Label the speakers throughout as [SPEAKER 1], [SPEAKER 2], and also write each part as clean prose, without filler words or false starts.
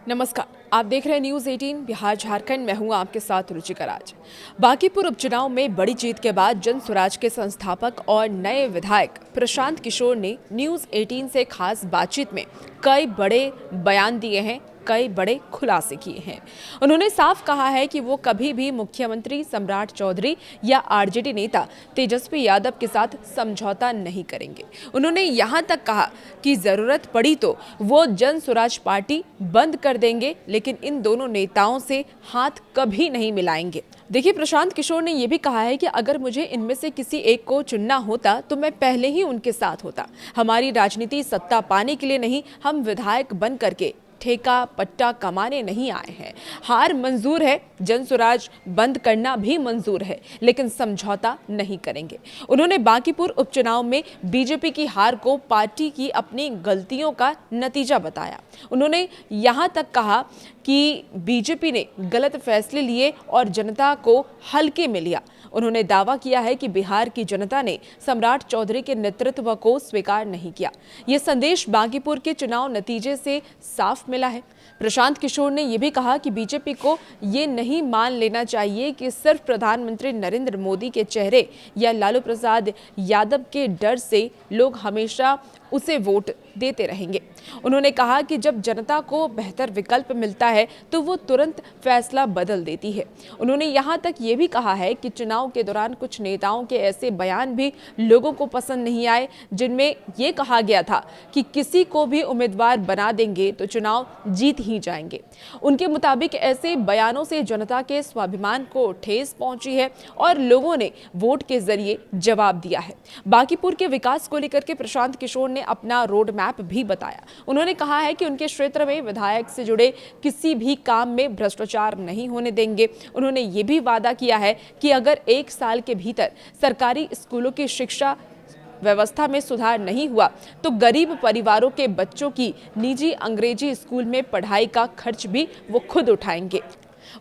[SPEAKER 1] नमस्कार, आप देख रहे हैं न्यूज 18 बिहार झारखंड। मैं हूं आपके साथ रुचिका राज। बांकीपुर उपचुनाव में बड़ी जीत के बाद जन स्वराज के संस्थापक और नए विधायक प्रशांत किशोर ने न्यूज 18 से खास बातचीत में कई बड़े बयान दिए हैं, कई बड़े खुलासे किए हैं। उन्होंने साफ कहा है कि वो कभी भी मुख्यमंत्री सम्राट चौधरी या आरजेडी नेता तेजस्वी यादव के साथ समझौता नहीं करेंगे। उन्होंने यहां तक कहा कि जरूरत पड़ी तो वो जन स्वराज पार्टी बंद कर देंगे, लेकिन इन दोनों नेताओं से हाथ कभी नहीं मिलाएंगे। देखिए, प्रशांत किशोर ने यह भी कहा है कि अगर मुझे इनमें से किसी एक को चुनना होता तो मैं पहले ही उनके साथ होता। हमारी राजनीति सत्ता पाने के लिए नहीं, हम विधायक बन करके ठेका पट्टा कमाने नहीं आए हैं। हार मंजूर है, जन स्वराज बंद करना भी मंजूर है, लेकिन समझौता नहीं करेंगे। उन्होंने बांकीपुर उपचुनाव में बीजेपी की हार को पार्टी की अपनी गलतियों का नतीजा बताया। उन्होंने यहां तक कहा कि बीजेपी ने गलत फैसले लिए और जनता को हल्के में लिया। उन्होंने दावा किया है कि बिहार की जनता ने सम्राट चौधरी के नेतृत्व को स्वीकार नहीं किया। यह संदेश बांकीपुर के चुनाव नतीजे से साफ मिला है। प्रशांत किशोर ने यह भी कहा कि बीजेपी को यह नहीं मान लेना चाहिए कि सिर्फ प्रधानमंत्री नरेंद्र मोदी के चेहरे या लालू प्रसाद यादव के डर से लोग हमेशा उसे वोट देते रहेंगे। उन्होंने कहा कि जब जनता को बेहतर विकल्प मिलता है तो वो तुरंत फैसला बदल देती है। उन्होंने यहाँ तक ये भी कहा है कि चुनाव के दौरान कुछ नेताओं के ऐसे बयान भी लोगों को पसंद नहीं आए, जिनमें ये कहा गया था कि किसी को भी उम्मीदवार बना देंगे तो चुनाव जीत ही जाएंगे। उनके मुताबिक ऐसे बयानों से जनता के स्वाभिमान को ठेस पहुंची है और लोगों ने वोट के जरिए जवाब दिया है। बांकीपुर के विकास को लेकर के प्रशांत किशोर ने अपना रोड मैप भी बताया। उन्होंने कहा है कि उनके क्षेत्र में विधायक से जुड़े किसी भी काम में भ्रष्टाचार नहीं होने देंगे। उन्होंने ये भी वादा किया है कि अगर 1 साल के भीतर सरकारी स्कूलों की शिक्षा व्यवस्था में सुधार नहीं हुआ तो गरीब परिवारों के बच्चों की निजी अंग्रेजी स्कूल में पढ़ाई का खर्च भी वो खुद उठाएंगे।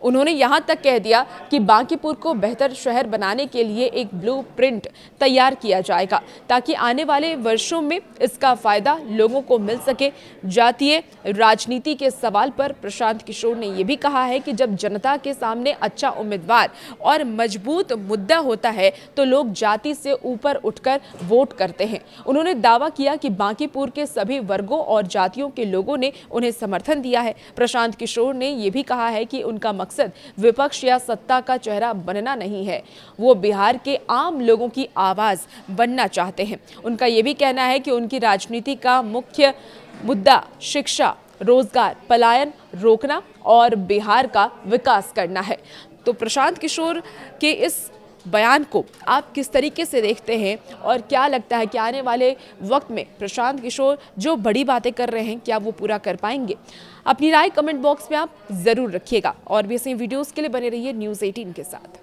[SPEAKER 1] उन्होंने यहां तक कह दिया कि बांकीपुर को बेहतर शहर बनाने के लिए एक ब्लूप्रिंट तैयार किया जाएगा ताकि आने वाले वर्षों में इसका फायदा लोगों को मिल सके। जातीय राजनीति के सवाल पर प्रशांत किशोर ने यह भी कहा है कि जब जनता के सामने अच्छा उम्मीदवार और मजबूत मुद्दा होता है तो लोग जाति से ऊपर उठकर वोट करते हैं। उन्होंने दावा किया कि बांकीपुर के सभी वर्गों और जातियों के लोगों ने उन्हें समर्थन दिया है। प्रशांत किशोर ने यह भी कहा है कि उनका मकसद विपक्ष या सत्ता का चेहरा बनना नहीं है, वो बिहार के आम लोगों की आवाज बनना चाहते हैं। उनका यह भी कहना है कि उनकी राजनीति का मुख्य मुद्दा शिक्षा, रोजगार, पलायन रोकना और बिहार का विकास करना है। तो प्रशांत किशोर के इस बयान को आप किस तरीके से देखते हैं और क्या लगता है कि आने वाले वक्त में प्रशांत किशोर जो बड़ी बातें कर रहे हैं क्या वो पूरा कर पाएंगे? अपनी राय कमेंट बॉक्स में आप जरूर रखिएगा और भी ऐसे वीडियोस के लिए बने रहिए न्यूज़ 18 के साथ।